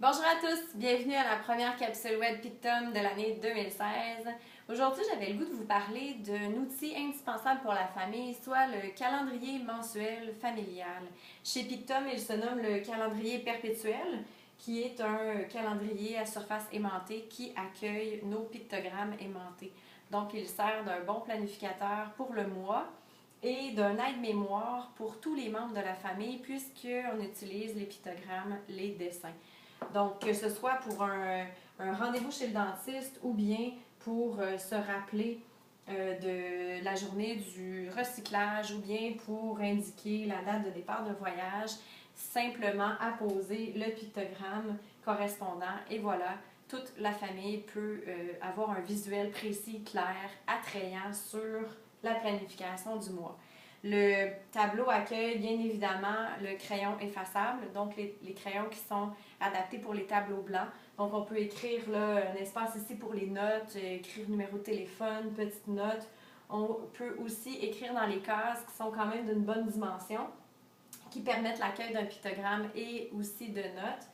Bonjour à tous, bienvenue à la première capsule web Pictum de l'année 2016. Aujourd'hui, j'avais le goût de vous parler d'un outil indispensable pour la famille, soit le calendrier mensuel familial. Chez Pictum, il se nomme le calendrier perpétuel, qui est un calendrier à surface aimantée qui accueille nos pictogrammes aimantés. Donc, il sert d'un bon planificateur pour le mois et d'un aide-mémoire pour tous les membres de la famille, puisqu'on utilise les pictogrammes, les dessins. Donc, que ce soit pour un rendez-vous chez le dentiste ou bien pour se rappeler de la journée du recyclage ou bien pour indiquer la date de départ d'un voyage, simplement apposer le pictogramme correspondant et voilà, toute la famille peut avoir un visuel précis, clair, attrayant sur la planification du mois. Le tableau accueille bien évidemment le crayon effaçable, donc les crayons qui sont adaptés pour les tableaux blancs. Donc on peut écrire là, un espace ici pour les notes, écrire numéro de téléphone, petite note. On peut aussi écrire dans les cases qui sont quand même d'une bonne dimension, qui permettent l'accueil d'un pictogramme et aussi de notes.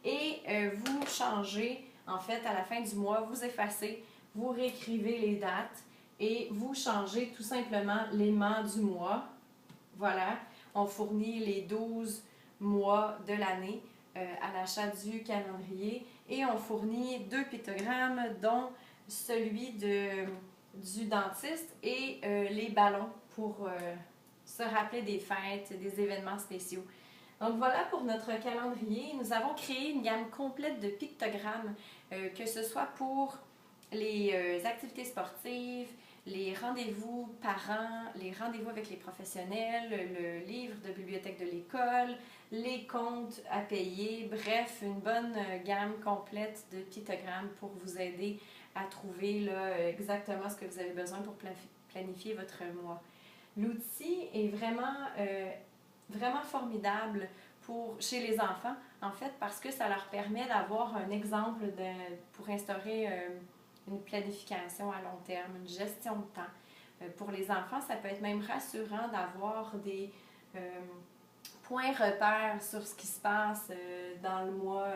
Et vous changez, en fait, à la fin du mois, vous effacez, vous réécrivez les dates et vous changez tout simplement l'aimant du mois. Voilà, on fournit les 12 mois de l'année à l'achat du calendrier et on fournit 2 pictogrammes, dont celui du dentiste et les ballons pour se rappeler des fêtes, des événements spéciaux. Donc voilà pour notre calendrier. Nous avons créé une gamme complète de pictogrammes, que ce soit pour les activités sportives, les rendez-vous parents, les rendez-vous avec les professionnels, le livre de bibliothèque de l'école, les comptes à payer, bref, une bonne gamme complète de pictogrammes pour vous aider à trouver là, exactement ce que vous avez besoin pour planifier votre mois. L'outil est vraiment formidable chez les enfants, en fait, parce que ça leur permet d'avoir un exemple pour instaurer une planification à long terme, une gestion de temps. Pour les enfants, ça peut être même rassurant d'avoir des points repères sur ce qui se passe dans le mois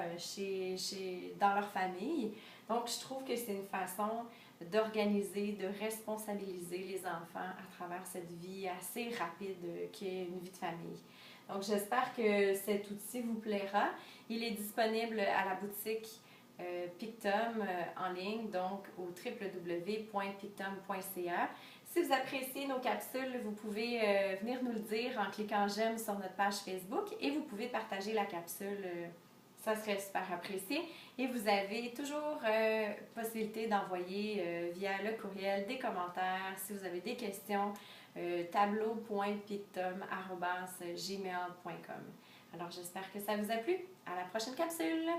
dans leur famille. Donc, je trouve que c'est une façon d'organiser, de responsabiliser les enfants à travers cette vie assez rapide qu'est une vie de famille. Donc, j'espère que cet outil vous plaira. Il est disponible à la boutique Pictum en ligne, donc au www.pictum.ca. Si vous appréciez nos capsules, vous pouvez venir nous le dire en cliquant j'aime sur notre page Facebook et vous pouvez partager la capsule. Ça serait super apprécié. Et vous avez toujours possibilité d'envoyer via le courriel des commentaires si vous avez des questions. tableau.pictum@gmail.com. Alors j'espère que ça vous a plu. À la prochaine capsule!